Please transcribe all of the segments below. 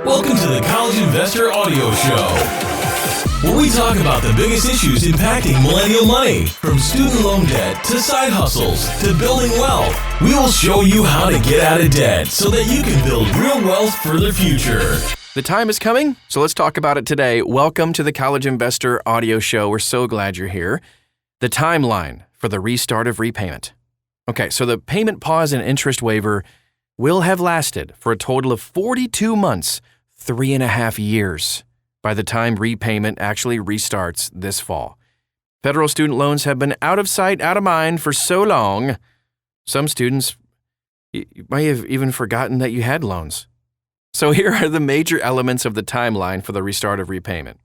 Welcome to the College Investor Audio Show, where we talk about the biggest issues impacting millennial money, from student loan debt to side hustles to building wealth. We will show you how to get out of debt so that you can build real wealth for the future. The time is coming, so let's talk about it today. Welcome to the College Investor Audio Show. We're so glad you're here. The timeline for the restart of repayment. Okay, so the payment pause and interest waiver will have lasted for a total of 42 months, 3.5 years, by the time repayment actually restarts this fall. Federal student loans have been out of sight, out of mind for so long, some students might have even forgotten that you had loans. So here are the major elements of the timeline for the restart of repayment.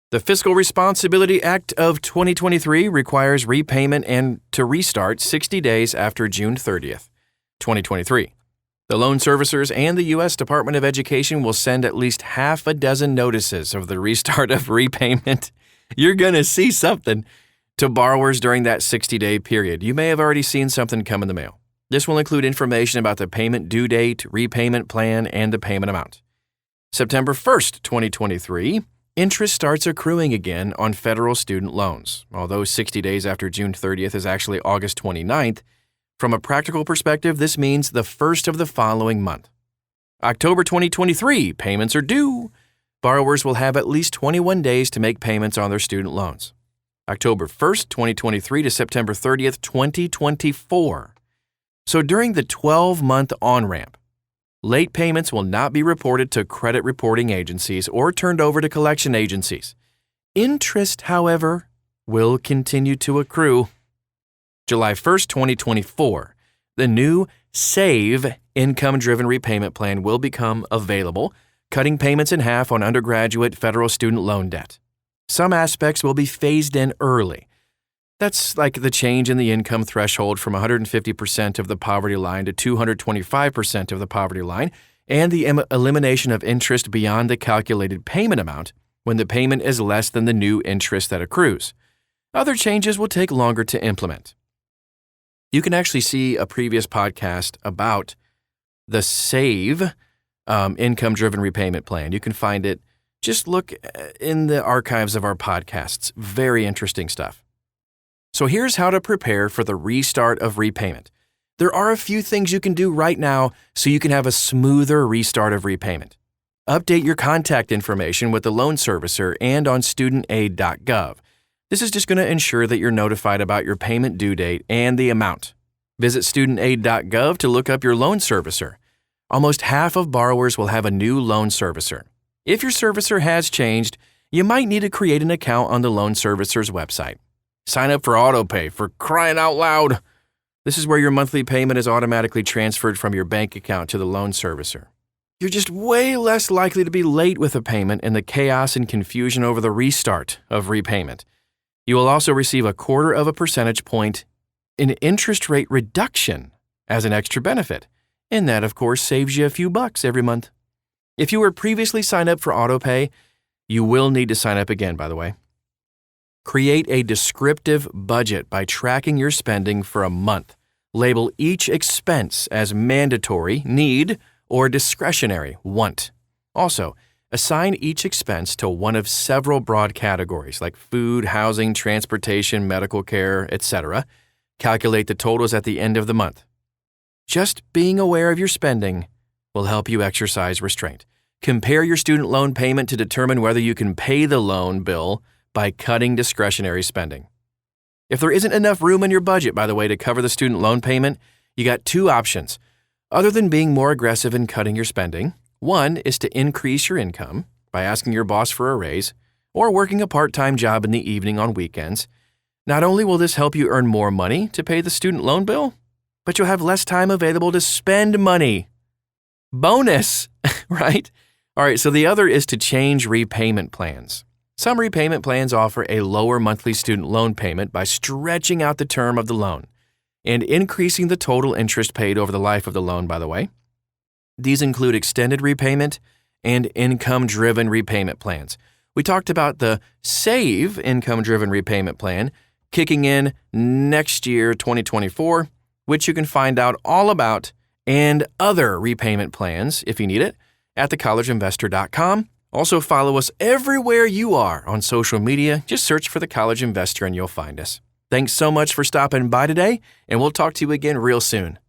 The Fiscal Responsibility Act of 2023 requires repayment and to restart 60 days after June 30th, 2023. The loan servicers and the U.S. Department of Education will send at least half a dozen notices of the restart of repayment. You're going to see something to borrowers during that 60-day period. You may have already seen something come in the mail. This will include information about the payment due date, repayment plan, and the payment amount. September 1st, 2023, interest starts accruing again on federal student loans. Although 60 days after June 30th is actually August 29th, from a practical perspective, this means the first of the following month. October 2023, payments are due. Borrowers will have at least 21 days to make payments on their student loans. October 1st, 2023 to September 30th, 2024. So during the 12-month on-ramp, late payments will not be reported to credit reporting agencies or turned over to collection agencies. Interest, however, will continue to accrue. July 1st, 2024, the new SAVE income-driven repayment plan will become available, cutting payments in half on undergraduate federal student loan debt. Some aspects will be phased in early. That's like the change in the income threshold from 150% of the poverty line to 225% of the poverty line, and the elimination of interest beyond the calculated payment amount when the payment is less than the new interest that accrues. Other changes will take longer to implement. You can actually see a previous podcast about the SAVE income-driven repayment plan. You can find it. Just look in the archives of our podcasts. Very interesting stuff. So here's how to prepare for the restart of repayment. There are a few things you can do right now so you can have a smoother restart of repayment. Update your contact information with the loan servicer and on studentaid.gov. This is just going to ensure that you're notified about your payment due date and the amount. Visit studentaid.gov to look up your loan servicer. Almost half of borrowers will have a new loan servicer. If your servicer has changed, you might need to create an account on the loan servicer's website. Sign up for autopay, for crying out loud. This is where your monthly payment is automatically transferred from your bank account to the loan servicer. You're just way less likely to be late with a payment in the chaos and confusion over the restart of repayment. You will also receive 0.25 percentage point in interest rate reduction as an extra benefit, and that, of course, saves you a few bucks every month. If you were previously signed up for autopay, you will need to sign up again, by the way. Create a descriptive budget by tracking your spending for a month. Label each expense as mandatory, need, or discretionary, want. Also, assign each expense to one of several broad categories like food, housing, transportation, medical care, etc. Calculate the totals at the end of the month. Just being aware of your spending will help you exercise restraint. Compare your student loan payment to determine whether you can pay the loan bill by cutting discretionary spending. If there isn't enough room in your budget, by the way, to cover the student loan payment, you got two options. Other than being more aggressive in cutting your spending, one is to increase your income by asking your boss for a raise or working a part-time job in the evening on weekends. Not only will this help you earn more money to pay the student loan bill, but you'll have less time available to spend money. Bonus, right? All right, so the other is to change repayment plans. Some repayment plans offer a lower monthly student loan payment by stretching out the term of the loan and increasing the total interest paid over the life of the loan, by the way. These include extended repayment and income-driven repayment plans. We talked about the SAVE income-driven repayment plan kicking in next year, 2024, which you can find out all about, and other repayment plans, if you need it, at thecollegeinvestor.com. Also, follow us everywhere you are on social media. Just search for The College Investor and you'll find us. Thanks so much for stopping by today, and we'll talk to you again real soon.